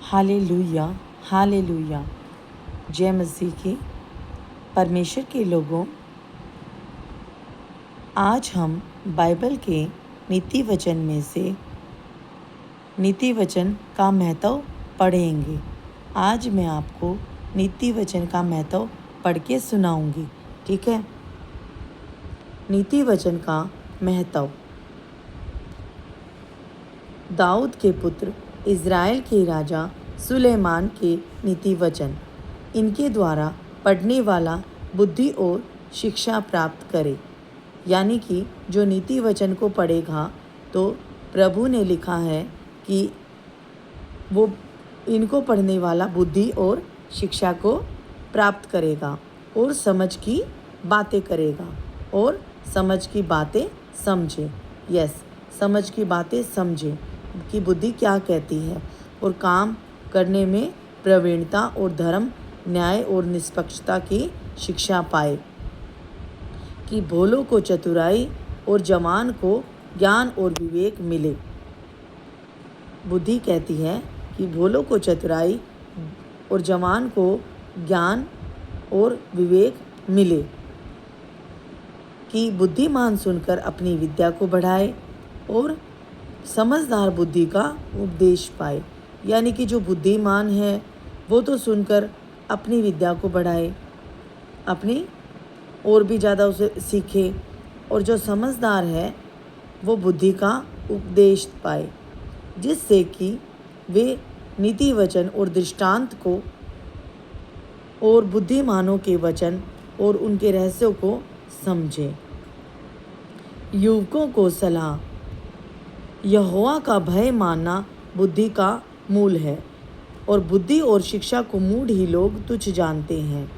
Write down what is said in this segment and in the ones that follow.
Hallelujah, hallelujah. जय मसीह की। परमेश्वर के लोगों, आज हम बाइबल के नीति वचन में से नीति वचन का महत्व पढ़ेंगे। आज मैं आपको नीति वचन का महत्व पढ़ के सुनाऊंगी, ठीक है। नीति वचन का महत्व। दाऊद के पुत्र इज़राइल के राजा सुलेमान के नीति वचन। इनके द्वारा पढ़ने वाला बुद्धि और शिक्षा प्राप्त करे। यानी कि जो नीति वचन को पढ़ेगा तो प्रभु ने लिखा है कि वो इनको पढ़ने वाला बुद्धि और शिक्षा को प्राप्त करेगा और समझ की बातें करेगा और समझ की बातें समझे। समझ की बातें समझे कि बुद्धि क्या कहती है और काम करने में प्रवीणता और धर्म, न्याय और निष्पक्षता की शिक्षा पाए। कि भोलों को चतुराई और जवान को ज्ञान और विवेक मिले। बुद्धि कहती है कि भोलों को चतुराई और जवान को ज्ञान और विवेक मिले। कि बुद्धिमान सुनकर अपनी विद्या को बढ़ाए और समझदार बुद्धि का उपदेश पाए। यानी कि जो बुद्धिमान है वो तो सुनकर अपनी विद्या को बढ़ाए, अपनी और भी ज़्यादा उसे सीखे, और जो समझदार है वो बुद्धि का उपदेश पाए, जिससे कि वे नीति वचन और दृष्टांत को और बुद्धिमानों के वचन और उनके रहस्यों को समझे। युवकों को सलाह। यहोवा का भय मानना बुद्धि का मूल है और बुद्धि और शिक्षा को मूढ़ ही लोग तुच्छ जानते हैं।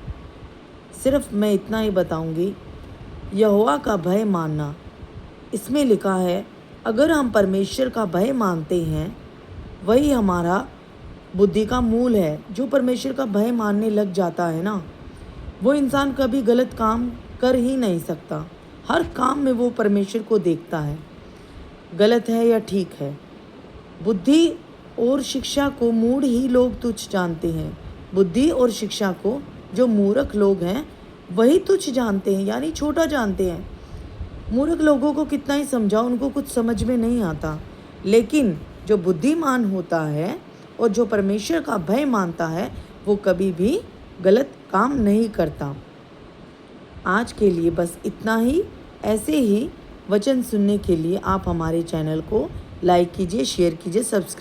सिर्फ मैं इतना ही बताऊंगी। यहोवा का भय मानना, इसमें लिखा है अगर हम परमेश्वर का भय मानते हैं वही हमारा बुद्धि का मूल है। जो परमेश्वर का भय मानने लग जाता है ना, वो इंसान कभी गलत काम कर ही नहीं सकता। हर काम में वो परमेश्वर को देखता है, गलत है या ठीक है। बुद्धि और शिक्षा को मूढ़ ही लोग तुच्छ जानते हैं। बुद्धि और शिक्षा को जो मूर्ख लोग हैं वही तुच्छ जानते हैं, यानी छोटा जानते हैं। मूर्ख लोगों को कितना ही समझाओ, उनको कुछ समझ में नहीं आता। लेकिन जो बुद्धिमान होता है और जो परमेश्वर का भय मानता है वो कभी भी गलत काम नहीं करता। आज के लिए बस इतना ही। ऐसे ही वचन सुनने के लिए आप हमारे चैनल को लाइक कीजिए, शेयर कीजिए, सब्सक्राइब